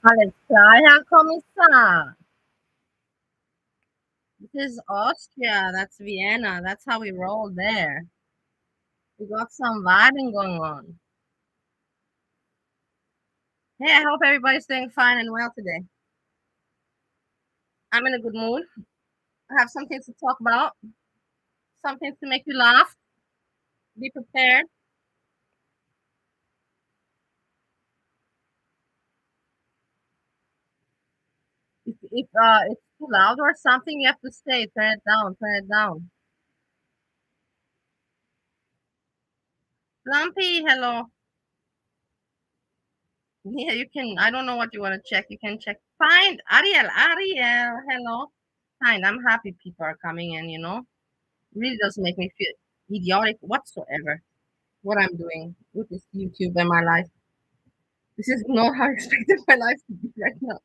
Alles klar, Herr Kommissar. This is Austria. That's Vienna. That's how we roll there. We got some vibing going on. Hey, I hope everybody's doing fine and well today. I'm in a good mood. I have some things to talk about, some things to make you laugh. Be prepared. If it's too loud or something, you have to stay. Turn it down. Turn it down. Lumpy, hello. Yeah, you can. I don't know what you want to check. You can check. Fine. Ariel, hello. Fine. I'm happy people are coming in. Really doesn't make me feel idiotic whatsoever what I'm doing with this YouTube and my life. This is not how I expected my life to be right now.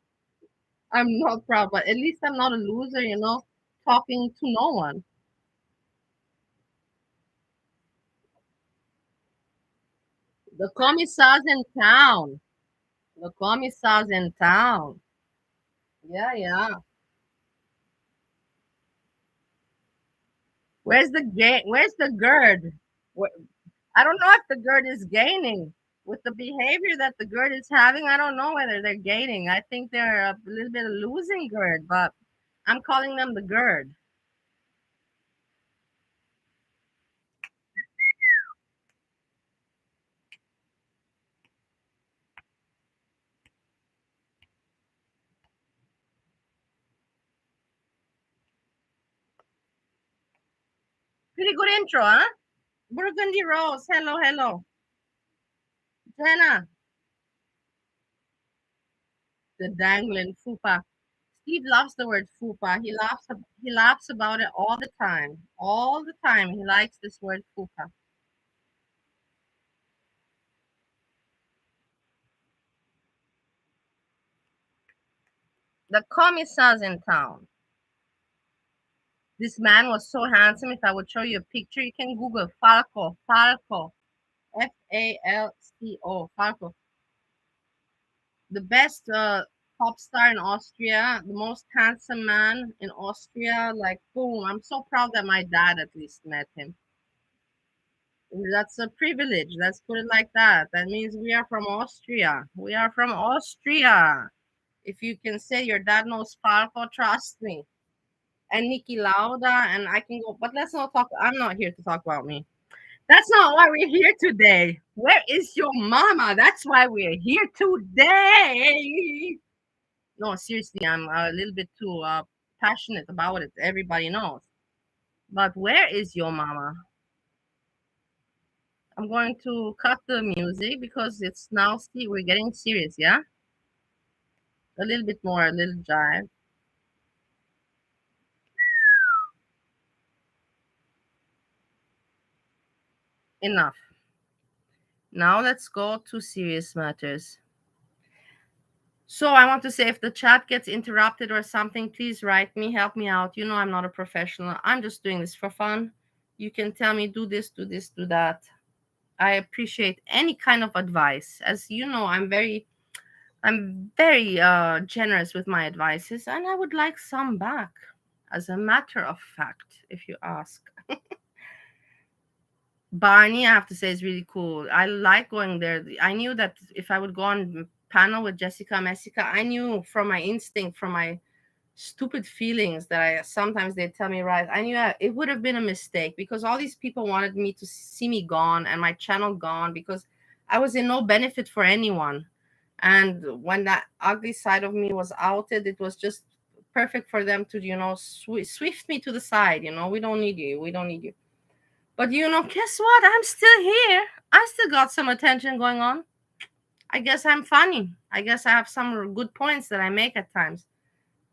I'm not proud, but at least I'm not a loser, talking to no one. The commissar's in town. The commissar's in town. Yeah, yeah. Where's the Gerd? Where, I don't know if the Gerd is gaining. With the behavior that the Gerd is having, I don't know whether they're gaining. I think they're a little bit losing Gerd, but I'm calling them the Gerd. Pretty good intro, huh? Burgundy Rose. Hello, hello. Jenna, the dangling fupa. Steve loves the word fupa. He laughs about it all the time. All the time. He likes this word fupa. The commissar's in town. This man was so handsome. If I would show you a picture, you can Google Falco. Falco. Falco. Falco. The best pop star in Austria, the most handsome man in Austria. Like, boom. I'm so proud that my dad at least met him. That's a privilege. Let's put it like that. That means we are from Austria. We are from Austria. If you can say your dad knows Falco, trust me. And Niki Lauda, and I can go, but let's not talk. I'm not here to talk about me. That's not why we're here today. Where is your mama? That's why we're here today. No, seriously, I'm a little bit too passionate about it. Everybody knows. But where is your mama? I'm going to cut the music because it's now, see, we're getting serious, yeah? A little bit more, a little jive. Enough. Now let's go to serious matters. So I want to say if the chat gets interrupted or something, please write me, help me out. You know I'm not a professional. I'm just doing this for fun. You can tell me do this, do this, do that. I appreciate any kind of advice. As you know, I'm very generous with my advices, and I would like some back, as a matter of fact, if you ask. Barney, I have to say, is really cool. I like going there. I knew that if I would go on panel with Jessica Messica, I knew from my instinct, from my stupid feelings that I sometimes they tell me right. I knew it would have been a mistake because all these people wanted me to see me gone and my channel gone because I was in no benefit for anyone. And when that ugly side of me was outed, it was just perfect for them to, swift me to the side. We don't need you. We don't need you. But guess what? I'm still here. I still got some attention going on. I guess I'm funny. I guess I have some good points that I make at times.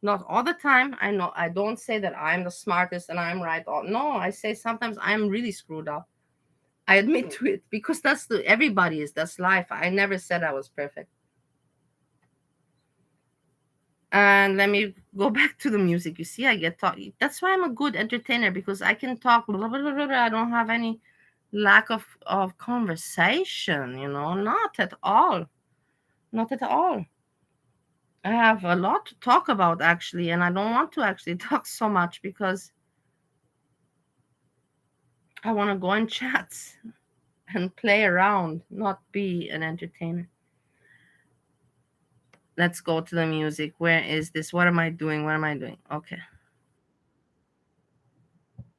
Not all the time. I know I don't say that I'm the smartest and I'm right. No, I say sometimes I'm really screwed up. I admit to it because everybody is. That's life. I never said I was perfect. And let me go back to the music. You see, I get talk. That's why I'm a good entertainer because I can talk. Blah, blah, blah, blah. I don't have any lack of conversation. Not at all. Not at all. I have a lot to talk about actually, and I don't want to actually talk so much because I want to go in chats and play around, not be an entertainer. Let's go to the music. Where is this? What am I doing? What am I doing? Okay.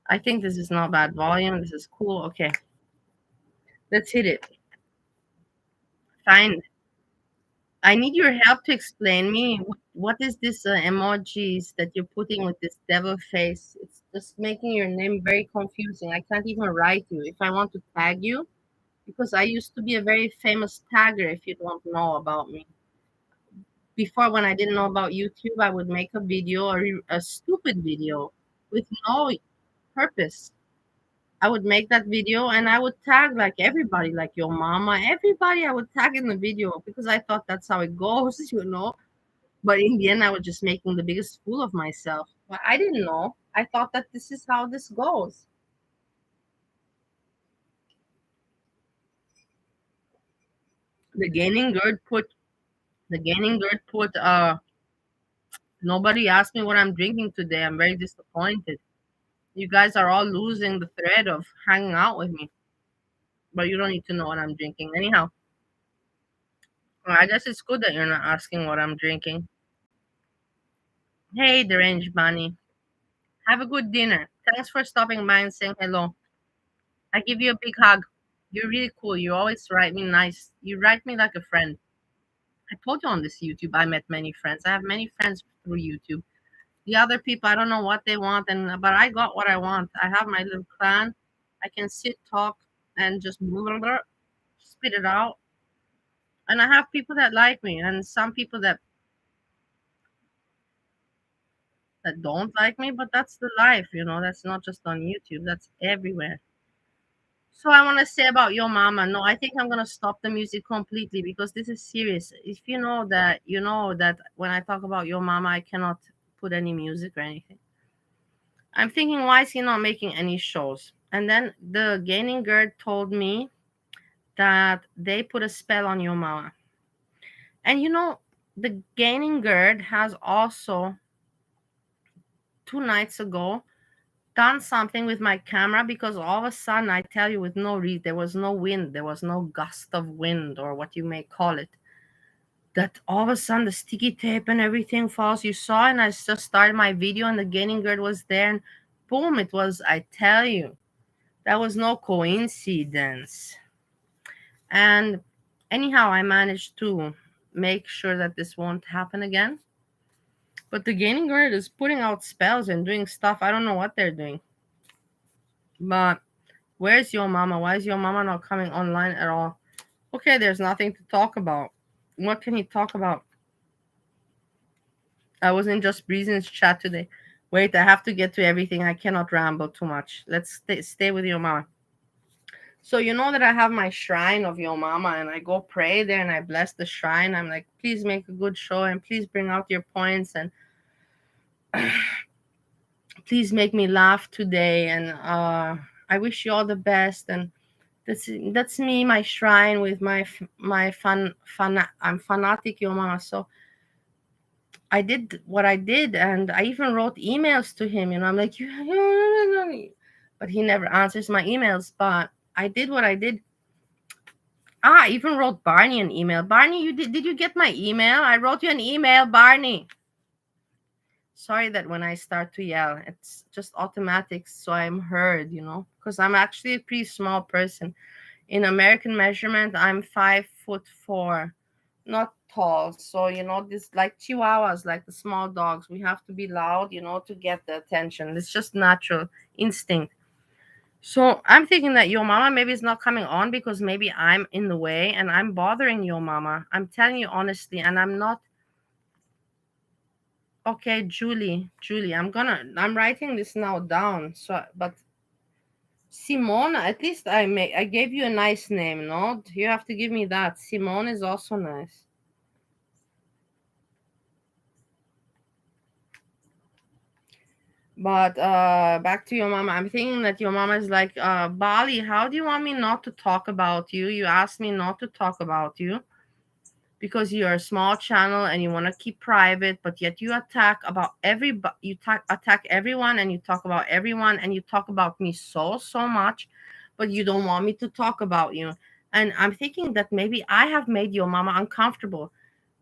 I think this is not bad volume. This is cool. Okay. Let's hit it. Fine. I need your help to explain me what is this emojis that you're putting with this devil face? It's just making your name very confusing. I can't even write you if I want to tag you because I used to be a very famous tagger. If you don't know about me, before when I didn't know about YouTube, I would make a video or a stupid video with no purpose. I would make that video and I would tag like everybody, like your mama, everybody. I would tag in the video because I thought that's how it goes, you know. But in the end, I was just making the biggest fool of myself. But I didn't know. I thought that this is how this goes. The Gaining Gerd put the Gaining Gerd put nobody asked me what I'm drinking today. I'm very disappointed. You guys are all losing the thread of hanging out with me. But you don't need to know what I'm drinking. Anyhow, well, I guess it's good that you're not asking what I'm drinking. Hey, deranged bunny. Have a good dinner. Thanks for stopping by and saying hello. I give you a big hug. You're really cool. You always write me nice. You write me like a friend. I told you on this YouTube I met many friends. I have many friends through YouTube. The other people, I don't know what they want, and but I got what I want. I have my little clan. I can sit, talk, and just blah, blah, spit it out. And I have people that like me, and some people that don't like me. But that's the life, you know. That's not just on YouTube. That's everywhere. So I want to say about Yo Mama. No, I think I'm gonna stop the music completely because this is serious. If you know that when I talk about Yo Mama, I cannot put any music or anything. I'm thinking, why is he not making any shows? And then the Gaining Gerd told me that they put a spell on Yo Mama. And you know, the Gaining Gerd has also 2 nights ago done something with my camera because all of a sudden, I tell you, with no reason, there was no wind, there was no gust of wind or what you may call it. That all of a sudden the sticky tape and everything falls. You saw, and I just started my video, and the Gaining Gerd was there, and boom, it was. I tell you, that was no coincidence. And anyhow, I managed to make sure that this won't happen again. But the Gaining Gerd is putting out spells and doing stuff. I don't know what they're doing, but where's your mama? Why is your mama not coming online at all? Okay, there's nothing to talk about. What can he talk about? I was in Just Breezy's chat today. Wait, I have to get to everything. I cannot ramble too much. Let's stay with your mama. So you know that I have my shrine of your mama, and I go pray there and I bless the shrine. I'm like, please make a good show and please bring out your points and please make me laugh today. And I wish you all the best. And that's me, my shrine with my fun. I'm fanatic your mama. So I did what I did, and I even wrote emails to him. You know, I'm like, but he never answers my emails. But I did what I did. I even wrote Barney an email. Barney, did you get my email? I wrote you an email, Barney. Sorry that when I start to yell, it's just automatic, so I'm heard. You know, because I'm actually a pretty small person. In American measurement, I'm 5'4", not tall. So, you know, this like chihuahuas, like the small dogs, we have to be loud, you know, to get the attention. It's just natural instinct. So I'm thinking that your mama maybe is not coming on because maybe I'm in the way and I'm bothering your mama. I'm telling you honestly, and I'm not. Okay, Julie, I'm writing this now down. So, but Simone, at least I gave you a nice name, no? You have to give me that. Simone is also nice. But back to your mama. I'm thinking that your mama is like, Bali, how do you want me not to talk about you? You asked me not to talk about you. because you're a small channel and you want to keep private, but yet you attack about attack everyone, and you talk about everyone, and you talk about me so much, but you don't want me to talk about you. And I'm thinking that maybe I have made your mama uncomfortable.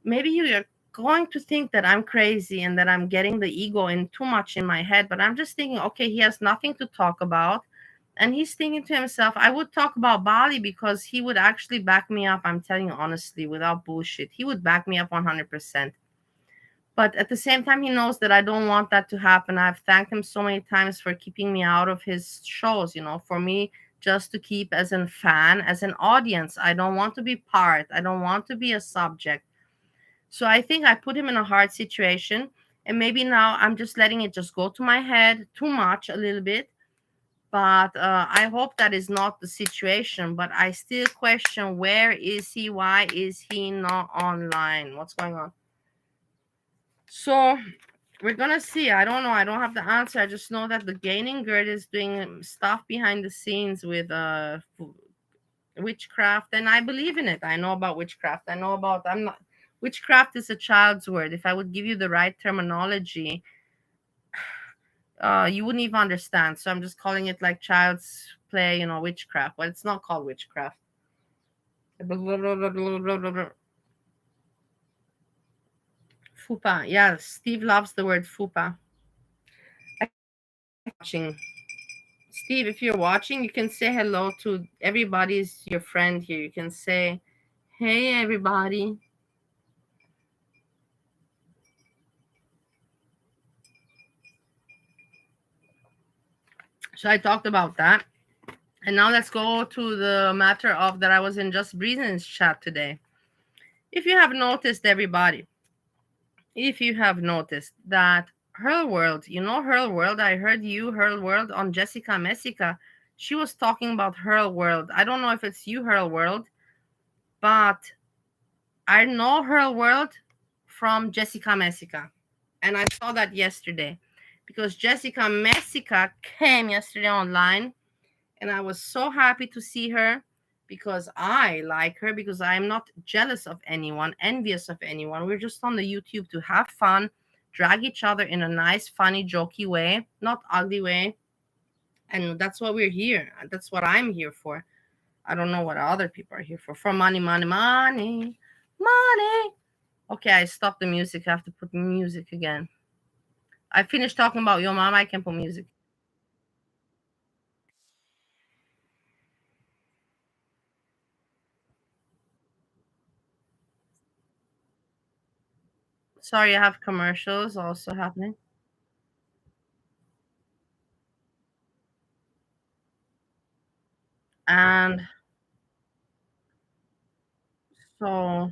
Maybe you're going to think that I'm crazy and that I'm getting the ego in too much in my head, but I'm just thinking, okay, he has nothing to talk about. And he's thinking to himself, I would talk about Bali because he would actually back me up. I'm telling you honestly, without bullshit, he would back me up 100%. But at the same time, he knows that I don't want that to happen. I've thanked him so many times for keeping me out of his shows, for me just to keep as a fan, as an audience. I don't want to be part, I don't want to be a subject. So I think I put him in a hard situation. And maybe now I'm just letting it just go to my head too much, a little bit. But I hope that is not the situation. But I still question, where is he? Why is he not online? What's going on? So we're gonna see. I don't know. I don't have the answer. I just know that the Gaining Gerd is doing stuff behind the scenes with witchcraft, and I believe in it. I know about witchcraft. I know about. I'm not. Witchcraft is a child's word. If I would give you the right terminology, you wouldn't even understand. So I'm just calling it like child's play, witchcraft. But it's not called witchcraft. Fupa. Yeah, Steve loves the word fupa. Watching. Steve, if you're watching, you can say hello to everybody's your friend here. You can say, hey, everybody. So I talked about that. And now let's go to the matter of that I was in Just Breathing's chat today. If you have noticed, everybody, if you have noticed that Her World, Her World, I heard you, Her World, on Jessica Messica. She was talking about Her World. I don't know if it's you, Her World, but I know Her World from Jessica Messica. And I saw that yesterday because Jessica Messica came yesterday online, and I was so happy to see her because I like her, because I'm not jealous of anyone, envious of anyone. We're just on the YouTube to have fun, drag each other in a nice, funny, jokey way, not ugly way. And that's what we're here. That's what I'm here for. I don't know what other people are here for. For money, money, money, money. Okay, I stopped the music. I have to put music again. I finished talking about your mama. I can put music. Sorry, I have commercials also happening. And so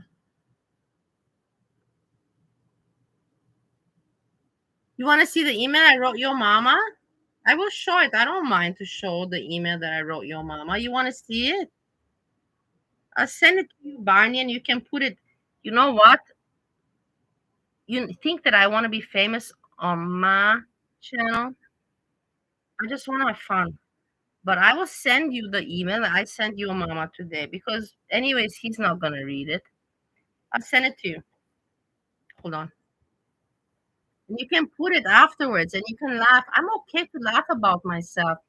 you want to see the email I wrote your mama? I will show it. I don't mind to show the email that I wrote your mama. You want to see it? I'll send it to you, Barney, and you can put it. You know what? You think that I want to be famous on my channel? I just want to have fun. But I will send you the email that I sent your mama today because, anyways, he's not going to read it. I'll send it to you. Hold on. And you can put it afterwards and you can laugh. I'm okay to laugh about myself.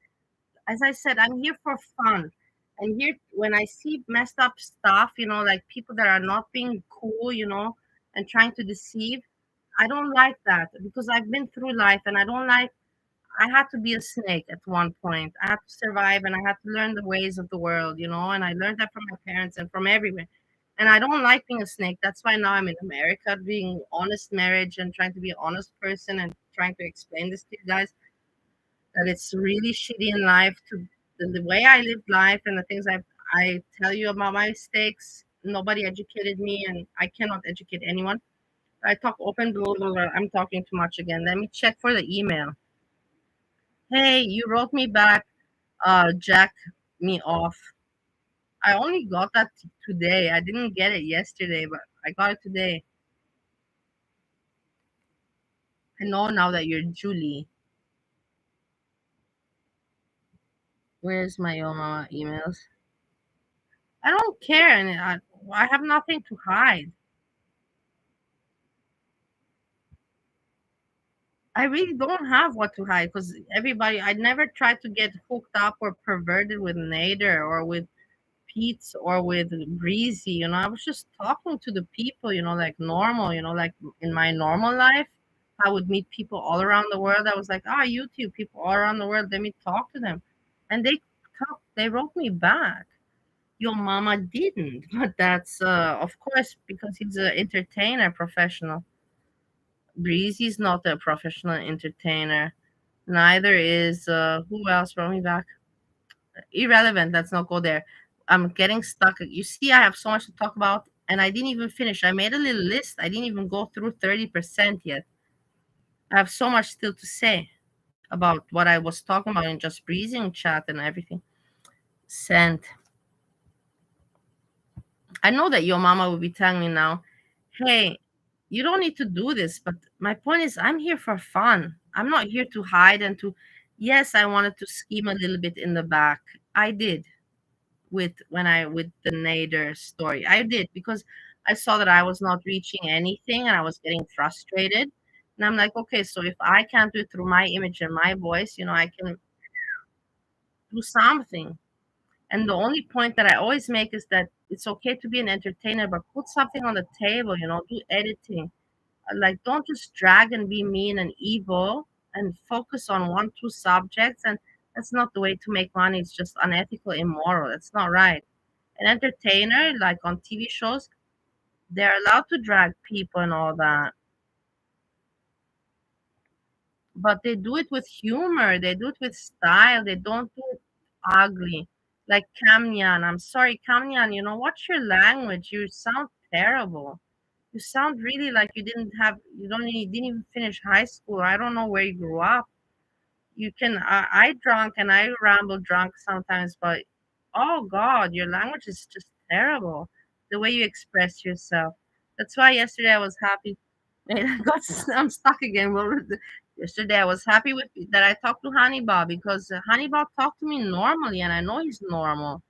As I said, I'm here for fun. And here, when I see messed up stuff, like people that are not being cool, and trying to deceive, I don't like that because I've been through life and I don't like, I had to be a snake at one point. I had to survive and I had to learn the ways of the world, and I learned that from my parents and from everywhere. And I don't like being a snake. That's why now I'm in America, being honest marriage and trying to be an honest person and trying to explain this to you guys, that it's really shitty in life to the way I live life and the things I tell you about my mistakes. Nobody educated me and I cannot educate anyone. I talk open, blah, blah, blah. I'm talking too much again. Let me check for the email. Hey, you wrote me back, jack me off. I only got that today. I didn't get it yesterday, but I got it today. I know now that you're Julie. Where's my emails? I don't care, and I have nothing to hide. I really don't have what to hide because everybody. I never tried to get hooked up or perverted with Nader or with Pete's or with Breezy. I was just talking to the people. Like normal. Like in my normal life, I would meet people all around the world. I was like, YouTube people all around the world. Let me talk to them, and they talk. They wrote me back. Your mama didn't, but that's of course because he's an entertainer, professional. Breezy's not a professional entertainer. Neither is who else wrote me back? Irrelevant. Let's not go there. I'm getting stuck. You see, I have so much to talk about, and I didn't even finish. I made a little list. I didn't even go through 30% yet. I have so much still to say about what I was talking about in just breathing chat and everything. Sent. I know that your mama will be telling me now, hey, you don't need to do this. But my point is, I'm here for fun. I'm not here to hide and to, yes, I wanted to scheme a little bit in the back. I did with the Nader story. I did because I saw that I was not reaching anything and I was getting frustrated. And I'm like, okay, so if I can't do it through my image and my voice, I can do something. And the only point that I always make is that it's okay to be an entertainer, but put something on the table, do editing. Like, don't just drag and be mean and evil and focus on one, two subjects. And that's not the way to make money. It's just unethical, immoral. It's not right. An entertainer, like on TV shows, they're allowed to drag people and all that, but they do it with humor. They do it with style. They don't do it ugly. Like Kamyan. I'm sorry, Kamyan, what's your language? You sound terrible. You sound really like you didn't even finish high school. I don't know where you grew up. You can, I drunk and I ramble drunk sometimes, but oh God, your language is just terrible. The way you express yourself. That's why yesterday I was happy. And I'm stuck again. Well, yesterday I was happy with that I talked to Hannibal because Hannibal talked to me normally, and I know he's normal,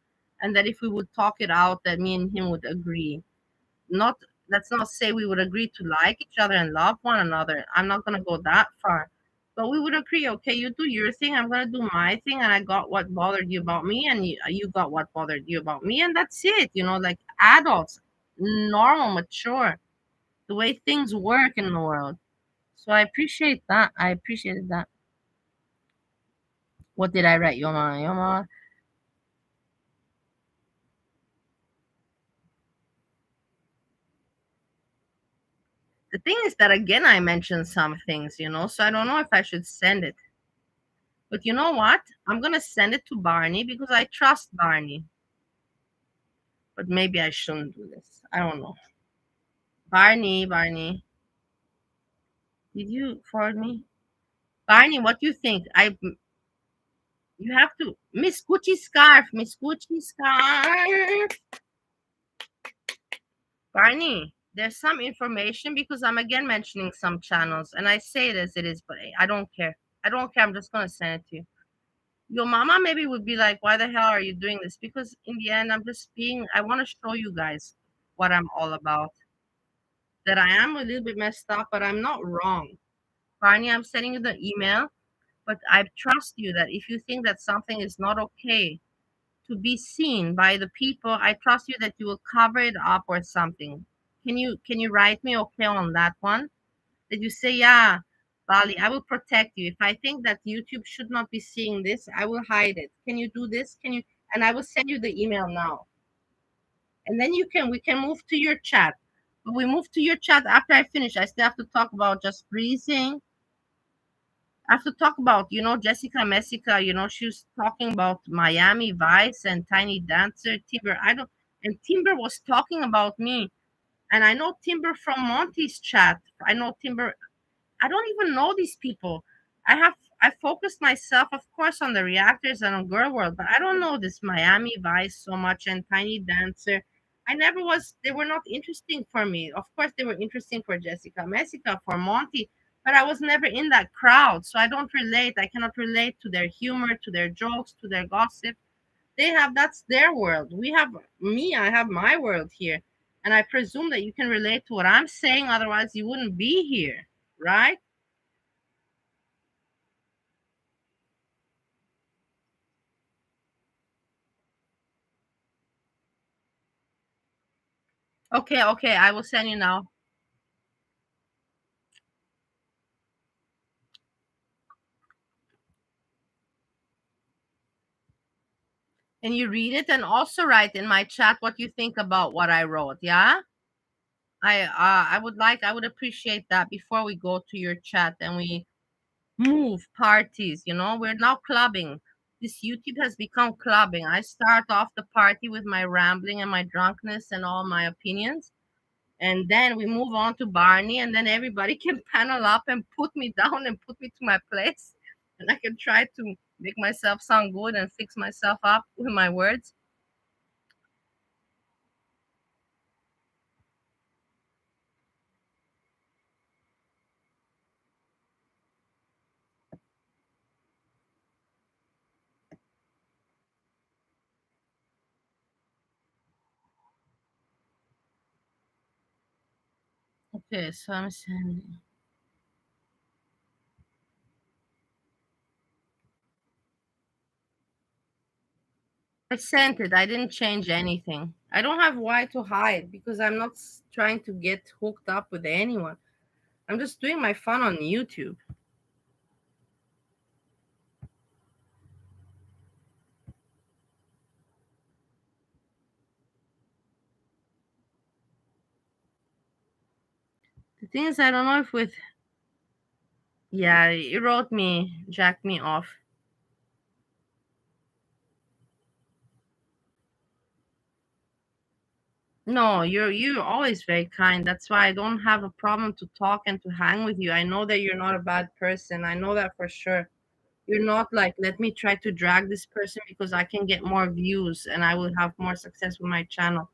and that if we would talk it out, that me and him would agree. Not Let's not say we would agree to like each other and love one another. I'm not gonna go that far. But we would agree, okay, you do your thing, I'm gonna do my thing, and I got what bothered you about me, and you got what bothered you about me, and that's it, like adults, normal, mature, the way things work in the world. So I appreciate that. I appreciated that. What did I write? Yoma, Yoma. The thing is that again, I mentioned some things, so I don't know if I should send it. But you know what? I'm gonna send it to Barney because I trust Barney. But maybe I shouldn't do this. I don't know. Barney, did you forward me? Barney, what do you think? You have to Miss Gucci scarf. Barney, there's some information because I'm again mentioning some channels, and I say it as it is, but I don't care. I don't care. I'm just gonna send it to you. Your mama maybe would be like, why the hell are you doing this? Because in the end, I want to show you guys what I'm all about. That I am a little bit messed up, but I'm not wrong. Barney, I'm sending you the email, but I trust you that if you think that something is not okay to be seen by the people, I trust you that you will cover it up or something. Can you write me okay on that one? That you say, yeah, Bali, I will protect you. If I think that YouTube should not be seeing this, I will hide it. Can you do this? Can you? And I will send you the email now. And then we can move to your chat. But we move to your chat after I finish. I still have to talk about just breathing. I have to talk about, Jessica Messica, she was talking about Miami Vice and Tiny Dancer, Timber. And Timber was talking about me. And I know Timber from Monty's chat. I know Timber. I don't even know these people. I focused myself, of course, on the reactors and on Girl World, but I don't know this Miami Vice so much and Tiny Dancer. I never was. They were not interesting for me. Of course, they were interesting for Jessica Messica, for Monty, but I was never in that crowd, so I don't relate. I cannot relate to their humor, to their jokes, to their gossip. That's their world. We have me. I have my world here, and I presume that you can relate to what I'm saying. Otherwise, you wouldn't be here, right? Okay, okay, I will send you now. And you read it and also write in my chat what you think about what I wrote, yeah? I would appreciate that before we go to your chat and we move parties, you know? We're now clubbing. This YouTube has become clubbing. I start off the party with my rambling and my drunkenness and all my opinions. And then we move on to Barney, and then everybody can panel up and put me down and put me to my place. And I can try to make myself sound good and fix myself up with my words. Okay, so I'm sending. I sent it. I didn't change anything. I don't have why to hide because I'm not trying to get hooked up with anyone. I'm just doing my fun on YouTube. The thing is, I don't know if with. Yeah, it wrote me, jacked me off. No, you're always very kind. That's why I don't have a problem to talk and to hang with you. I know that you're not a bad person. I know that for sure. You're not like, let me try to drag this person because I can get more views and I will have more success with my channel.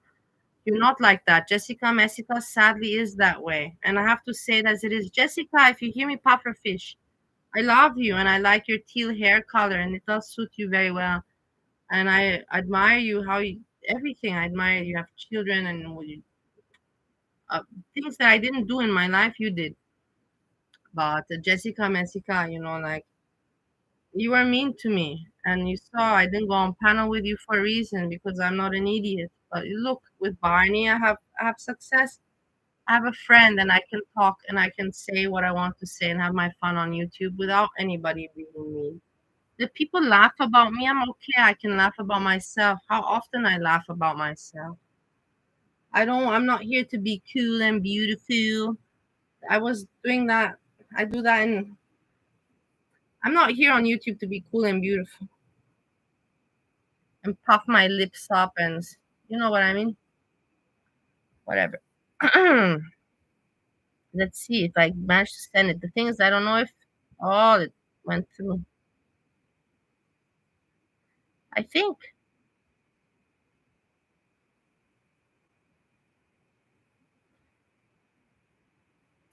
You're not like that. Jessica sadly is that way. And I have to say it as it is. Jessica, if you hear me, puffer fish, I love you and I like your teal hair color and it does suit you very well. And I admire you, how you, everything. I admire you have children and uh, things that I didn't do in my life, you did. But Jessica, you know, like you were mean to me, and you saw I didn't go on panel with you for a reason because I'm not an idiot. But look, with Barney, I have success. I have a friend, and I can talk and I can say what I want to say and have my fun on YouTube without anybody being mean. If people laugh about me, I'm okay. I can laugh about myself. How often I laugh about myself. I'm not here to be cool and beautiful. I was doing that. I do that in. I'm not here on YouTube to be cool and beautiful and puff my lips up and you know what I mean. Whatever. Let's see if I manage to send it. The thing is, I don't know if all it went through. I think.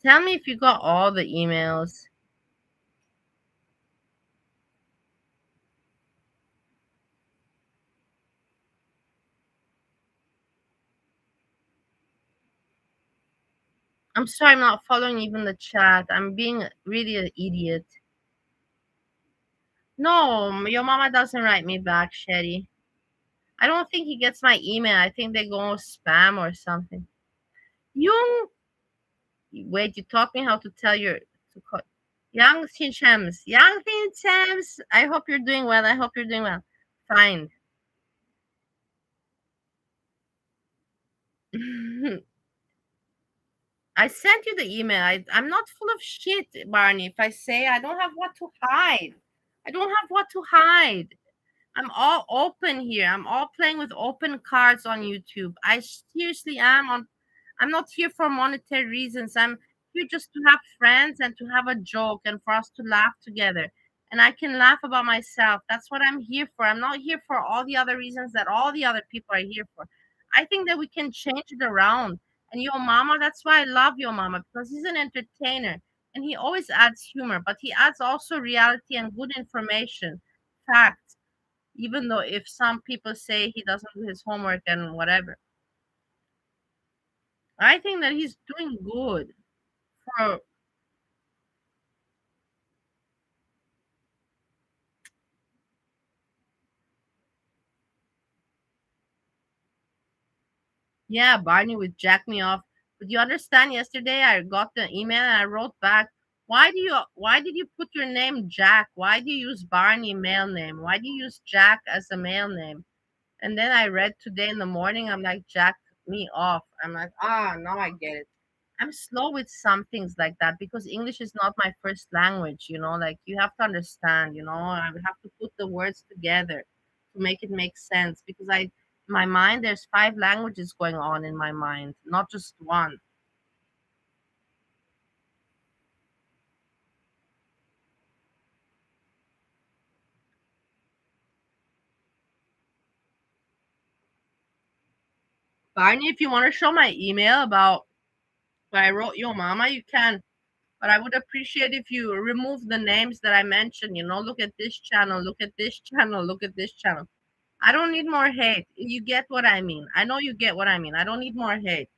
Tell me if you got all the emails. I'm sorry, I'm not following even the chat. I'm being really an idiot. No, your mama doesn't write me back, Shetty. I don't think he gets my email. I think they go spam or something. You wait. You taught me how to tell your to call, young Chinchems. Young Chinchems. I hope you're doing well. I hope you're doing well. Fine. I sent you the email. I'm not full of shit, Barney. If I say I don't have what to hide, I don't have what to hide. I'm all open here. I'm all playing with open cards on YouTube. I seriously am on. I'm not here for monetary reasons. I'm here just to have friends and to have a joke and for us to laugh together. And I can laugh about myself. That's what I'm here for. I'm not here for all the other reasons that all the other people are here for. I think that we can change it around. And Yo Mama, that's why I love Yo Mama because he's an entertainer and he always adds humor, but he adds also reality and good information, facts, even though if some people say he doesn't do his homework and whatever. I think that he's doing good for. Yeah, Barney would jack me off. But you understand, yesterday I got the email and I wrote back, why did you put your name Jack? Why do you use Barney male name? Why do you use Jack as a male name? And then I read today in the morning, I'm like, jack me off. I'm like, now I get it. I'm slow with some things like that because English is not my first language, like you have to understand, I would have to put the words together to make it make sense because my mind, there's five languages going on in my mind, not just one. Barney, if you want to show my email about what I wrote your mama, you can. But I would appreciate if you remove the names that I mentioned, look at this channel, look at this channel, look at this channel. I don't need more hate. You get what I mean. I know you get what I mean. I don't need more hate.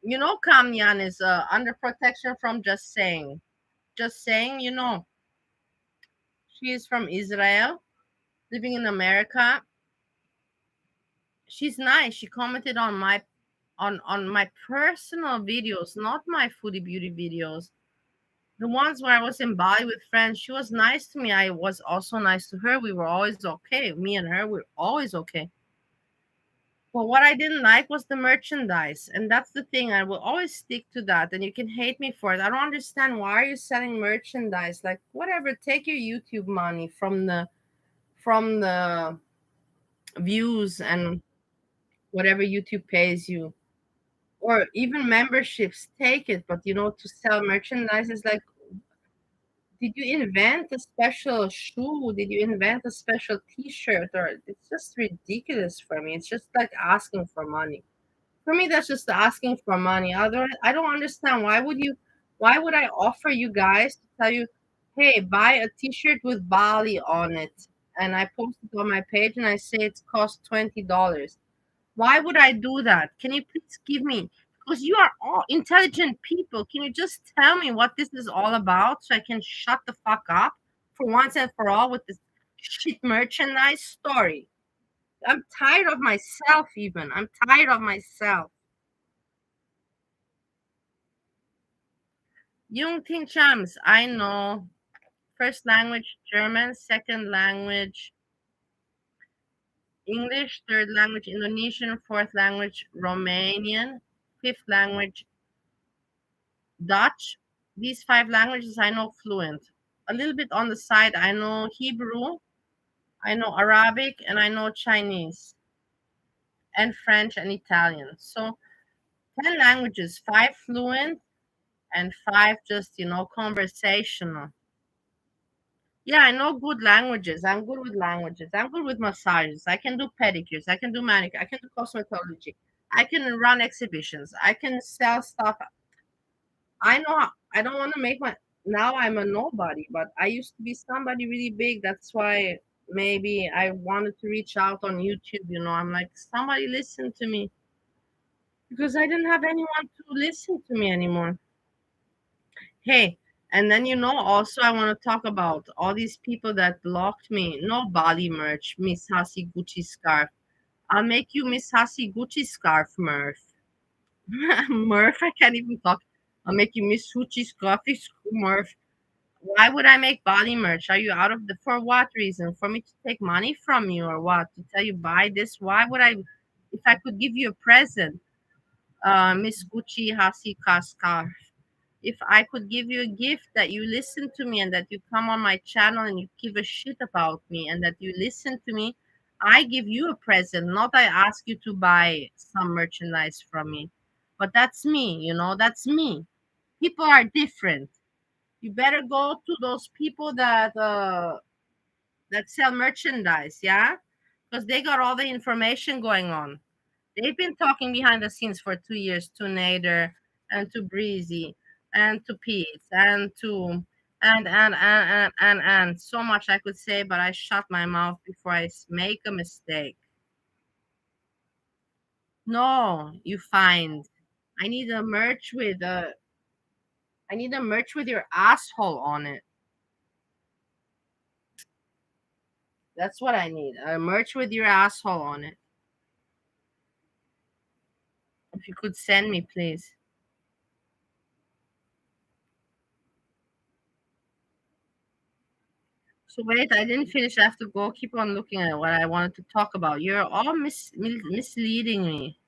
Kamyan is under protection from just saying. Just saying, she is from Israel, living in America. She's nice. She commented on my personal videos, not my foodie beauty videos. The ones where I was in Bali with friends, she was nice to me. I was also nice to her. We were always okay. Me and her were always okay. But what I didn't like was the merchandise. And that's the thing. I will always stick to that. And you can hate me for it. I don't understand, why are you selling merchandise? Like, whatever, take your YouTube money from the views and whatever YouTube pays you. Or even memberships, take it. But to sell merchandise is like, did you invent a special shoe? Did you invent a special T-shirt? Or it's just ridiculous for me. It's just like asking for money. For me, that's just asking for money. I don't understand. Why would I offer you guys to tell you, hey, buy a T-shirt with Bali on it, and I post it on my page and I say it costs $20. Why would I do that? Can you please give me, because you are all intelligent people. Can you just tell me what this is all about so I can shut the fuck up for once and for all with this shit merchandise story? I'm tired of myself, even. I'm tired of myself. Jungting Chams, I know. First language German, second language English, third language Indonesian, fourth language Romanian, fifth language Dutch. These five languages I know fluent. A little bit on the side, I know Hebrew, I know Arabic, and I know Chinese and French and Italian. So 10 languages, five fluent and five just, conversational. Yeah, I know good languages. I'm good with languages. I'm good with massages. I can do pedicures. I can do manicure. I can do cosmetology. I can run exhibitions. I can sell stuff. I know I don't want to make my now I'm a nobody, but I used to be somebody really big. That's why maybe I wanted to reach out on YouTube. I'm like, somebody listen to me because I didn't have anyone to listen to me anymore. Hey, and then also I want to talk about all these people that blocked me. No Bali merch, Miss Hussy Gucci scarf. I'll make you Miss Hussy Gucci scarf, Murph. Murph, I can't even talk. I'll make you Miss Gucci scarf, Murph. Why would I make Bali merch? Are you out of the? For what reason? For me to take money from you or what? To tell you buy this? Why would I? If I could give you a present, Miss Gucci Hussy scarf. If I could give you a gift that you listen to me and that you come on my channel and you give a shit about me and that you listen to me, I give you a present, not I ask you to buy some merchandise from me. But that's me, that's me. People are different. You better go to those people that sell merchandise, yeah? Because they got all the information going on. They've been talking behind the scenes for 2 years to Nader and to Breezy and to Pete and to and so much I could say, but I shut my mouth before I make a mistake. No, you find. I need a merch with a I need a merch with your asshole on it. That's what I need. A merch with your asshole on it. If you could send me, please. So wait, I didn't finish. I have to go. Keep on looking at what I wanted to talk about. You're all misleading me.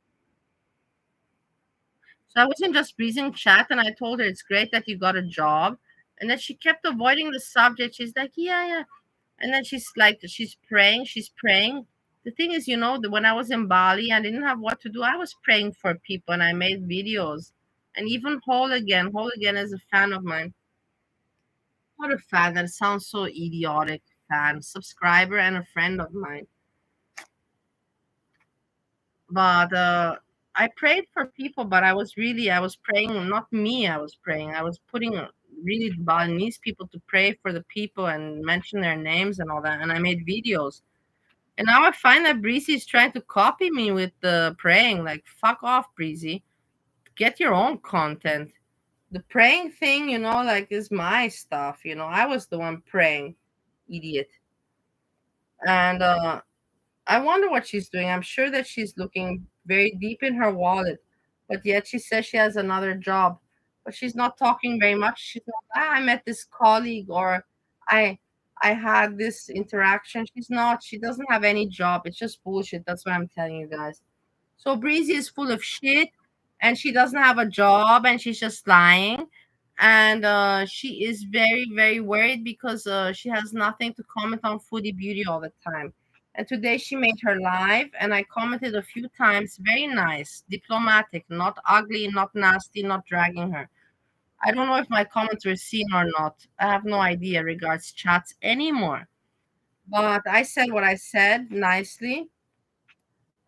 So I was in just breezing chat, and I told her it's great that you got a job, and then she kept avoiding the subject. She's like, yeah, yeah, and then she's praying, she's praying. The thing is, when I was in Bali, I didn't have what to do. I was praying for people, and I made videos, and even Whole again is a fan of mine. Not a fan. That sounds so idiotic. Fan, subscriber, and a friend of mine. But I prayed for people, but I was praying, not me. I was praying. I was putting really Balinese people to pray for the people and mention their names and all that. And I made videos. And now I find that Breezy is trying to copy me with the praying. Like, fuck off, Breezy. Get your own content. The praying thing, like, is my stuff. I was the one praying, idiot. And I wonder what she's doing. I'm sure that she's looking very deep in her wallet, but yet she says she has another job. But she's not talking very much. She's not, I met this colleague, or I I had this interaction. She's not. She doesn't have any job. It's just bullshit. That's what I'm telling you guys. So Breezy is full of shit, and she doesn't have a job, and she's just lying. And she is very, very worried because she has nothing to comment on foodie beauty all the time. And today she made her live, and I commented a few times. Very nice, diplomatic, not ugly, not nasty, not dragging her. I don't know if my comments were seen or not. I have no idea regards chats anymore. But I said what I said nicely,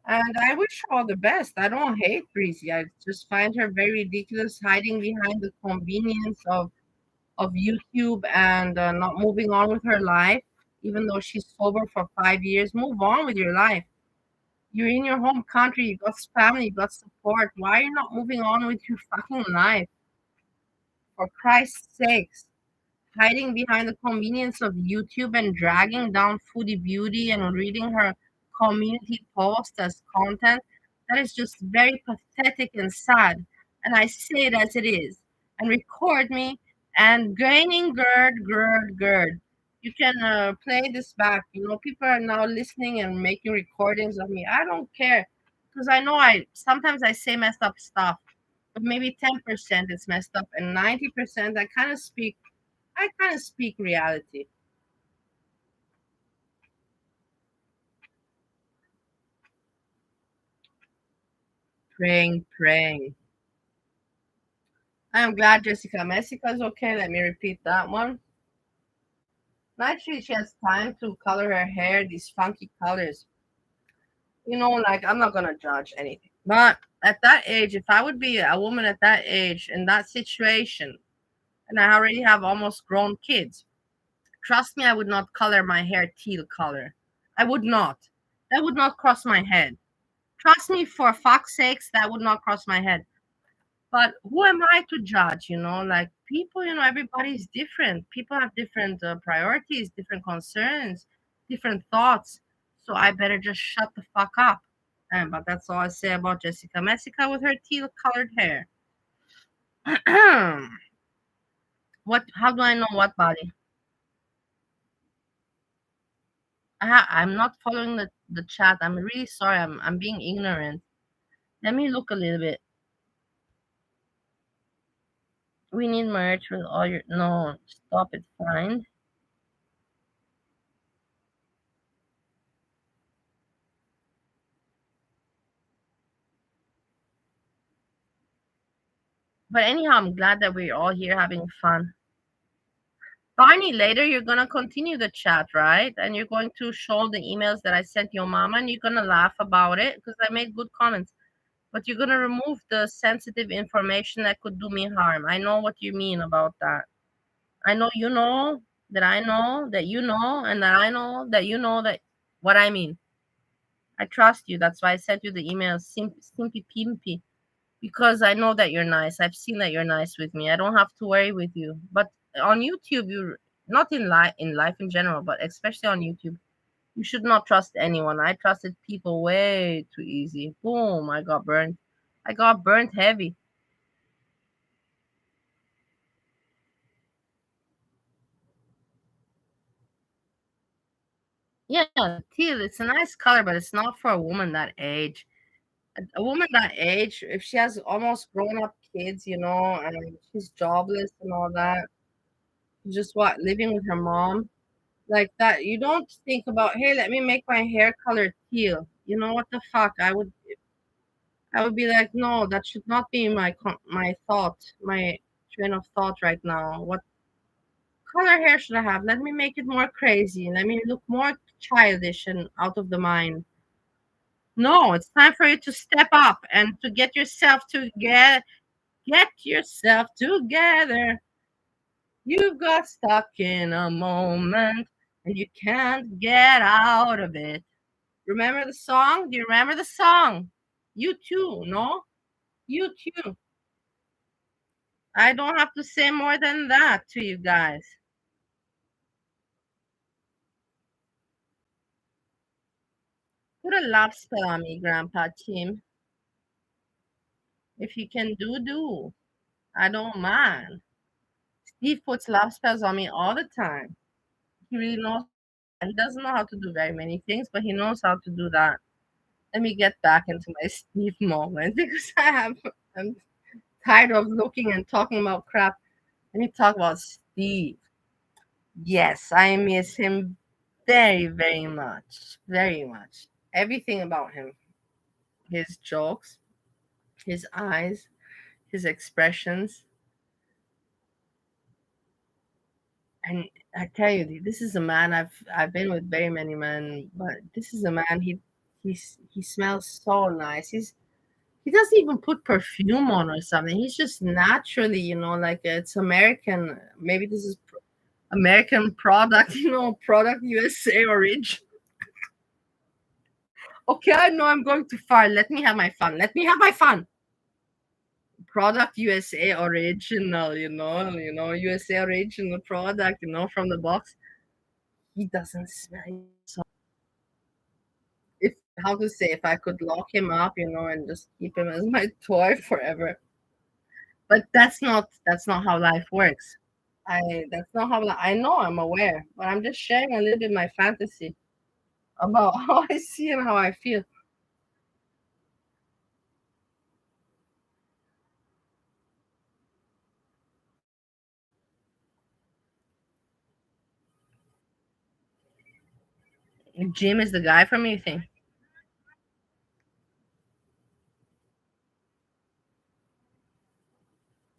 and I wish her all the best. I don't hate Breezy. I just find her very ridiculous, hiding behind the convenience of YouTube and not moving on with her life, even though she's sober for 5 years. Move on with your life. You're in your home country. You got family. You got support. Why are you not moving on with your fucking life? For Christ's sakes. Hiding behind the convenience of YouTube and dragging down Foodie Beauty and reading her community posts as content, that is just very pathetic and sad. And I say it as it is. And record me and Gaining Gerd, Gerd, Gerd. You can play this back. People are now listening and making recordings of me. I don't care because I know I sometimes I say messed up stuff, but maybe 10% is messed up, and 90% I kind of speak reality. Praying, praying. I am glad Jessica Messica is okay. Let me repeat that one. Naturally, she has time to color her hair, these funky colors. Like, I'm not gonna judge anything. But at that age, if I would be a woman at that age in that situation, and I already have almost grown kids, trust me, I would not color my hair teal color. I would not. That would not cross my head. Trust me, for fuck's sakes, that would not cross my head. But who am I to judge? Like, people, everybody's different. People have different priorities, different concerns, different thoughts. So I better just shut the fuck up. But that's all I say about Jessica Messica with her teal colored hair. What? How do I know what body? I'm not following the chat. I'm really sorry. I'm being ignorant. Let me look a little bit. We need merch with all your. No, stop it. Find. But anyhow, I'm glad that we're all here having fun. Barney, later you're gonna continue the chat, right? And you're going to show the emails that I sent your mama, and you're gonna laugh about it because I made good comments. But you're gonna remove the sensitive information that could do me harm. I know what you mean about that. I know you know that I know that you know, and that I know that you know that what I mean. I trust you. That's why I sent you the email, simpy pimpy, because I know that you're nice. I've seen that you're nice with me. I don't have to worry with you. But on YouTube, you not in life in general, but especially on YouTube, you should not trust anyone. I trusted people way too easy. Boom, I got burned. I got burnt heavy. Yeah, teal. It's a nice color, but it's not for a woman that age. A woman that age, if she has almost grown up kids, and she's jobless and all that, just what living with her mom like that, you don't think about, hey, let me make my hair color teal. You know what the fuck? I would be like, no, that should not be my thought, my train of thought right now. What color hair should I have? Let me make it more crazy. Let me look more childish and out of the mind. No, it's time for you to step up and to get yourself together. You got stuck in a moment and you can't get out of it. Remember the song? Do you remember the song? You too, no? You too. I don't have to say more than that to you guys. Put a love spell on me, Grandpa Tim. If you can do. I don't mind. Steve puts love spells on me all the time. He really knows. He doesn't know how to do very many things, but he knows how to do that. Let me get back into my Steve moment because I'm tired of looking and talking about crap. Let me talk about Steve. Yes, I miss him very, very much. Very much. Everything about him. His jokes, his eyes, his expressions. And I tell you, this is a man I've been with very many men, but this is a man he smells so nice. He doesn't even put perfume on or something. He's just naturally, like it's American. Maybe this is American product, product USA origin. Okay, I know I'm going too far. Let me have my fun. Let me have my fun. Product USA original, USA original product, from the box. He doesn't smell so. If how to say, if I could lock him up, and just keep him as my toy forever. But that's not how life works. That's not how I know, I'm aware, but I'm just sharing a little bit my fantasy about how I see and how I feel. Jim is the guy for me, you think?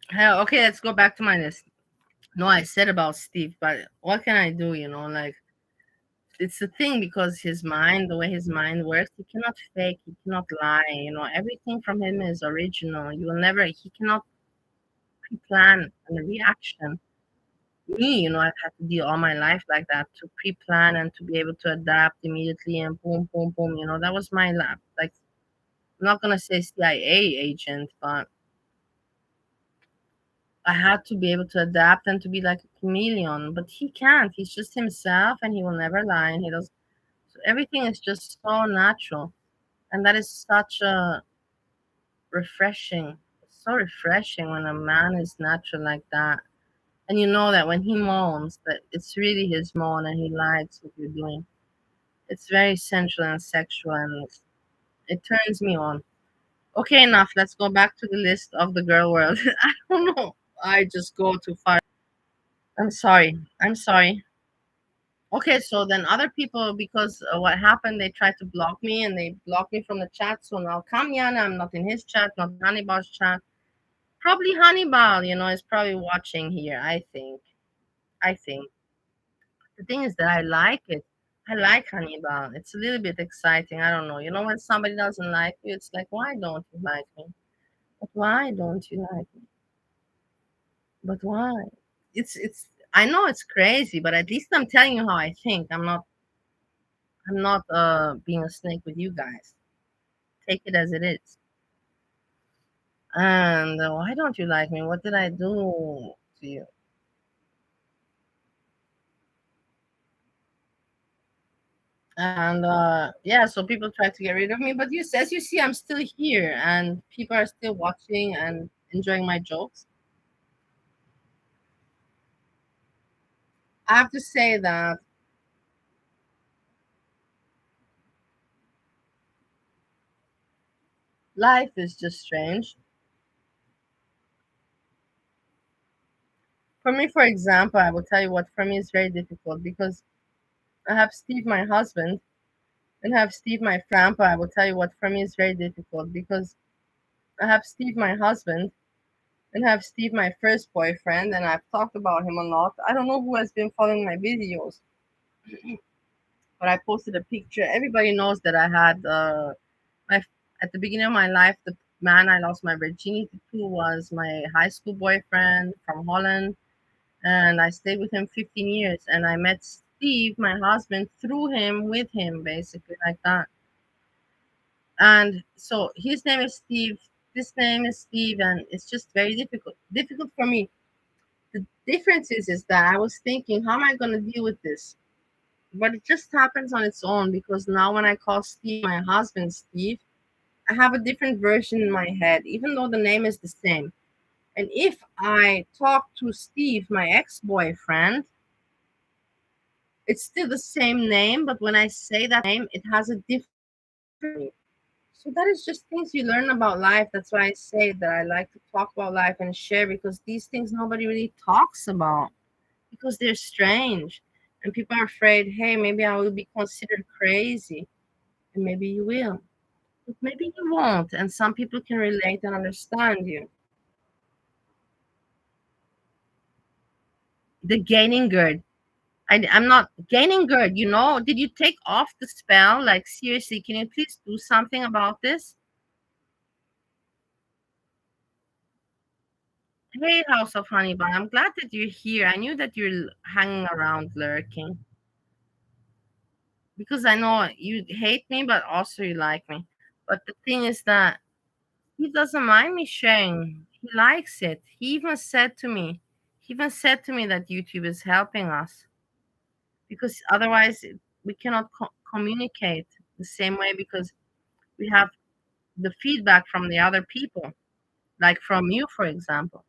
Hell, okay, let's go back to my list. No, I said about Steve, but what can I do? Like it's the thing because his mind, the way his mind works, he cannot fake, he cannot lie. Everything from him is original. You will never, he cannot pre-plan a reaction. Me, I've had to deal all my life like that to pre-plan and to be able to adapt immediately and boom, boom, boom. That was my lab. Like I'm not gonna say CIA agent, but I had to be able to adapt and to be like a chameleon, but he can't. He's just himself and he will never lie. And he does so everything is just so natural. And that is such a refreshing, so refreshing when a man is natural like that. And you know that when he moans, that it's really his moan and he likes what you're doing. It's very sensual and sexual and it turns me on. Okay, enough. Let's go back to the list of the girl world. I don't know. I just go too far. I'm sorry. I'm sorry. Okay, so then other people, because what happened, they tried to block me and they blocked me from the chat. So now Kamyan, I'm not in his chat, not Hannibal's chat. Probably Hannibal, is probably watching here. I think. I think. The thing is that I like it. I like Hannibal. It's a little bit exciting. I don't know. When somebody doesn't like you, it's like, why don't you like me? But why don't you like me? But why? It's. I know it's crazy, but at least I'm telling you how I think. I'm not being a snake with you guys. Take it as it is. And why don't you like me? What did I do to you? And yeah, so people try to get rid of me, but as you see, I'm still here, and people are still watching and enjoying my jokes. I have to say that life is just strange. For me, for example, I will tell you what for me is very difficult because I have Steve, my husband, and have Steve, my grandpa. I will tell you what for me is very difficult because I have Steve, my husband, and have Steve, my first boyfriend, and I've talked about him a lot. I don't know who has been following my videos, but I posted a picture. Everybody knows that I had my at the beginning of my life, the man I lost my virginity to was my high school boyfriend from Holland, and I stayed with him 15 years. And I met Steve, my husband, through him, with him, basically like that. And so his name is Steve. This name is Steve, and it's just very difficult for me. The difference is that I was thinking, how am I going to deal with this? But it just happens on its own because now when I call Steve, my husband, Steve, I have a different version in my head, even though the name is the same. And if I talk to Steve, my ex boyfriend, it's still the same name, but when I say that name, it has a different. So that is just things you learn about life. That's why I say that I like to talk about life and share because these things nobody really talks about because they're strange. And people are afraid, hey, maybe I will be considered crazy. And maybe you will. But maybe you won't. And some people can relate and understand you. The Gaining Gerd. I'm not Gaining Gerd. Did you take off the spell? Like, seriously, can you please do something about this? Hey, House of Honey Bun, I'm glad that you're here. I knew that you're hanging around lurking because I know you hate me, but also you like me. But the thing is that he doesn't mind me sharing. He likes it. He even said to me that YouTube is helping us because otherwise we cannot communicate the same way because we have the feedback from the other people, like from you, for example.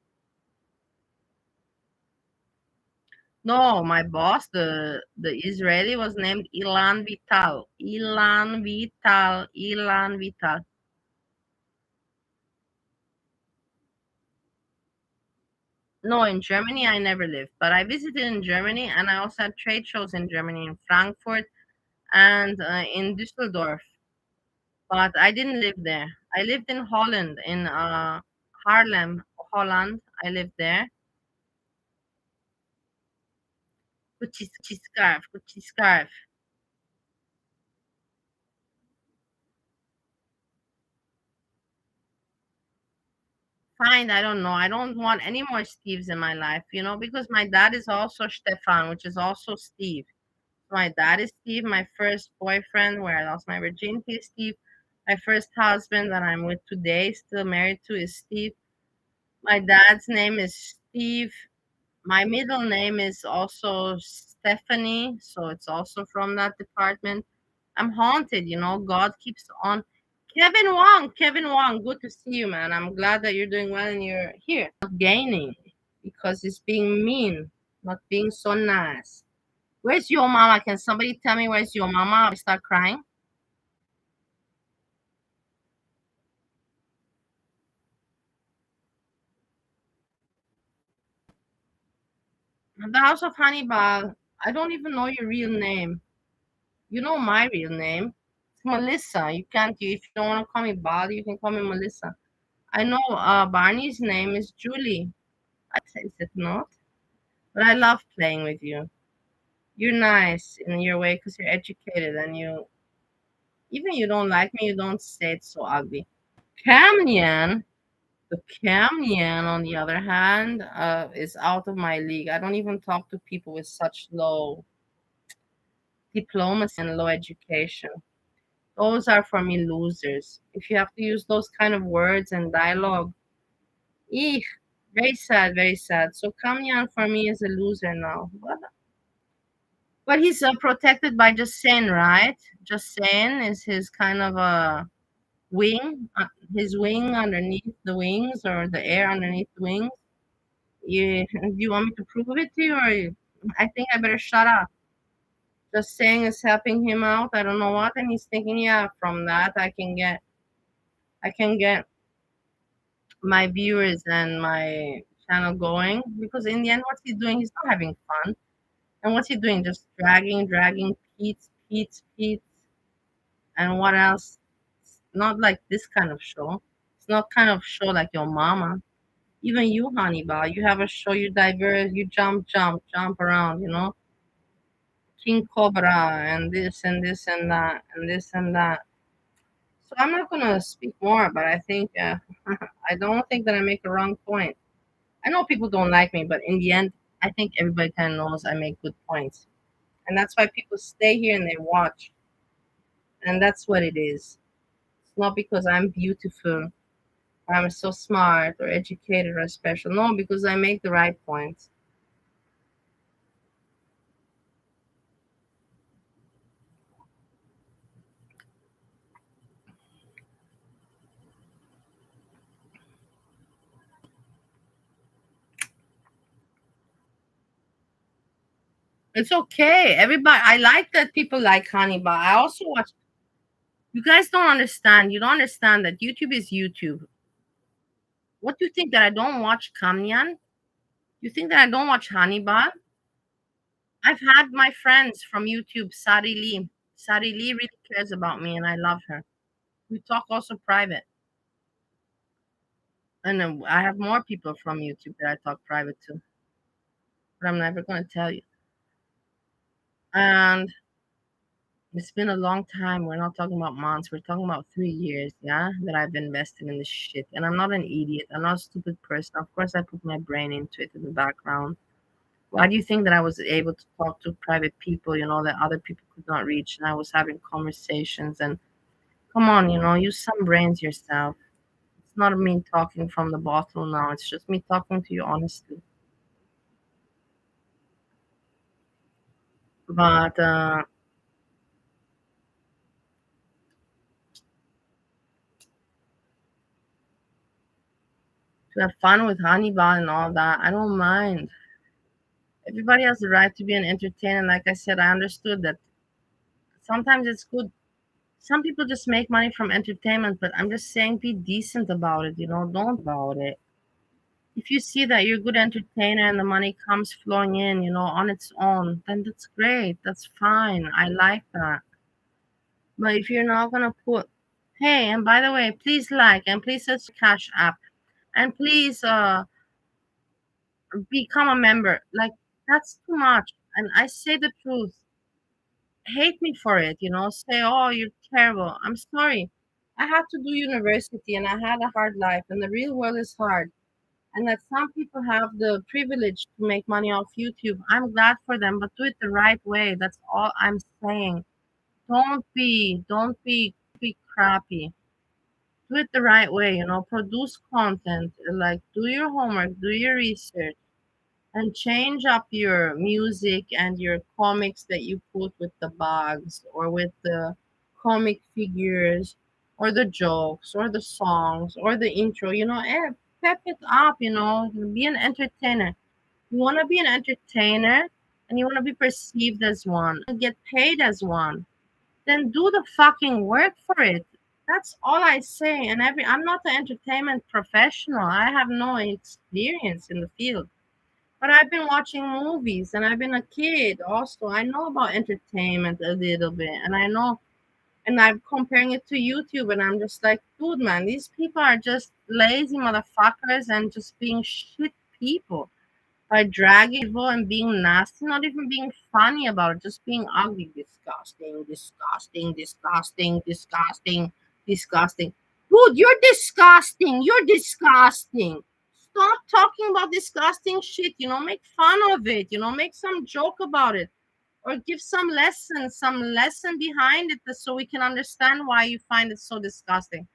No, my boss, the Israeli, was named Ilan Vital. Ilan Vital. Ilan Vital. No, in Germany I never lived, but I visited in Germany, and I also had trade shows in Germany, in Frankfurt and in Düsseldorf. But I didn't live there. I lived in Holland, in Haarlem, Holland. I lived there. Gucci scarf, Gucci scarf. Fine, I don't know. I don't want any more Steves in my life, because my dad is also Stefan, which is also Steve. My dad is Steve. My first boyfriend, where I lost my virginity, is Steve. My first husband that I'm with today, still married to, is Steve. My dad's name is Steve. My middle name is also Stephanie, so it's also from that department. I'm haunted, God keeps on. Kevin Wong, good to see you, man. I'm glad that you're doing well and you're here. Not gaining because it's being mean, not being so nice. Where's your mama? Can somebody tell me where's your mama? I start crying. The House of Hannibal. I don't even know your real name. You know my real name. It's Melissa. You can't. If you don't want to call me Bal, you can call me Melissa. I know Barney's name is Julie. I is it not? But I love playing with you. You're nice in your way because you're educated and even you don't like me, you don't say it's so ugly. Camnian, the Camnian, on the other hand, is out of my league. I don't even talk to people with such low diplomacy and low education. Those are for me losers. If you have to use those kind of words and dialogue, eek, very sad, very sad. So Kamyan for me is a loser now. But But he's protected by just saying, right? Just saying is his kind of a wing, his wing underneath the wings or the air underneath the wings. Do you want me to prove it to you, or I think I better shut up? Just saying is helping him out. I don't know what, and he's thinking, yeah, from that I can get my viewers and my channel going, because in the end, what's he doing? He's not having fun. And what's he doing? Just dragging Pete's, and what else? It's not like this kind of show. It's not kind of show like your mama. Even you, honey bar, you have a show, you diverse, you jump around, King Cobra and this and this and that and this and that. So I'm not gonna speak more, but I think I don't think that I make a wrong point. I know people don't like me, but in the end, I think everybody kind of knows I make good points, and that's why people stay here and they watch, and that's what it is. It's not because I'm beautiful, or I'm so smart, or educated, or special. No, because I make the right points. It's okay. Everybody, I like that people like honey, but I also watch. You guys don't understand. You don't understand that YouTube is YouTube. What do you think, that I don't watch Kamyan? You think that I don't watch Hannibal? I've had my friends from YouTube, Sari Lee. Sari Lee really cares about me, and I love her. We talk also private. And then I have more people from YouTube that I talk private to, but I'm never going to tell you. And it's been a long time. We're not talking about months. We're talking about 3 years, yeah, that I've invested in this shit. And I'm not an idiot. I'm not a stupid person. Of course, I put my brain into it in the background. Why do you think that I was able to talk to private people, that other people could not reach? And I was having conversations. And come on, use some brains yourself. It's not me talking from the bottle now. It's just me talking to you honestly. But to have fun with Hannibal and all that, I don't mind. Everybody has the right to be an entertainer. Like I said, I understood that sometimes it's good. Some people just make money from entertainment, but I'm just saying be decent about it, don't about it. If you see that you're a good entertainer and the money comes flowing in, on its own, then that's great. That's fine. I like that. But if you're not gonna put, hey, and by the way, please like and please search Cash App and please become a member. Like that's too much. And I say the truth. Hate me for it, say, oh, you're terrible. I'm sorry. I had to do university and I had a hard life and the real world is hard. And that some people have the privilege to make money off YouTube. I'm glad for them, but do it the right way. That's all I'm saying. Don't be crappy. Do it the right way, produce content, like do your homework, do your research, and change up your music and your comics that you put with the bugs or with the comic figures or the jokes or the songs or the intro, pep it up, be an entertainer. You want to be an entertainer and you want to be perceived as one and get paid as one, then do the fucking work for it. That's all I say. And I'm not an entertainment professional. I have no experience in the field. But I've been watching movies and I've been a kid also. I know about entertainment a little bit and I know, and I'm comparing it to YouTube and I'm just like, dude, man, these people are just lazy motherfuckers and just being shit people by dragging people and being nasty, not even being funny about it, just being ugly, disgusting. Dude, you're disgusting. You're disgusting. Stop talking about disgusting shit. Make fun of it. Make some joke about it. Or give some lesson behind it so we can understand why you find it so disgusting.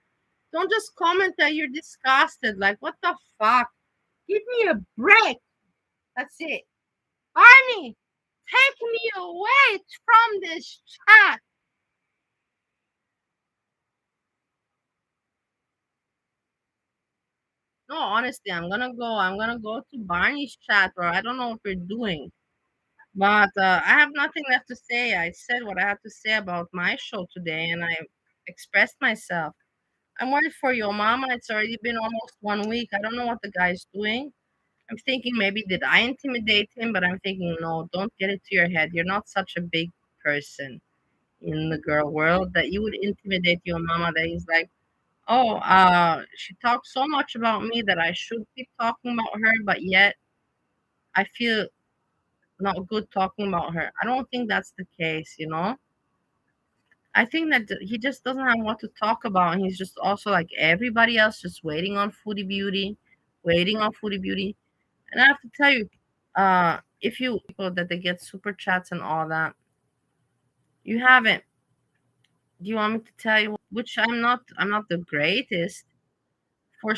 Don't just comment that you're disgusted. Like, what the fuck? Give me a break. That's it. Barney, Take me away from this chat. No, honestly, I'm gonna go to Barney's chat, or I don't know what we're doing. But I have nothing left to say. I said what I had to say about my show today, and I expressed myself. I'm worried for your mama. It's already been almost 1 week. I don't know what the guy's doing. I'm thinking maybe did I intimidate him, but I'm thinking no, don't get it to your head. You're not such a big person in the girl world that you would intimidate your mama. That he's like, oh, she talks so much about me that I should keep talking about her, but yet I feel not good talking about her. I don't think that's the case, you know? I think that he just doesn't have what to talk about. And he's just also like everybody else, just waiting on Foodie Beauty, waiting on Foodie Beauty. And I have to tell you, if you people that they get super chats and all that, you haven't. Do you want me to tell you which I'm not the greatest for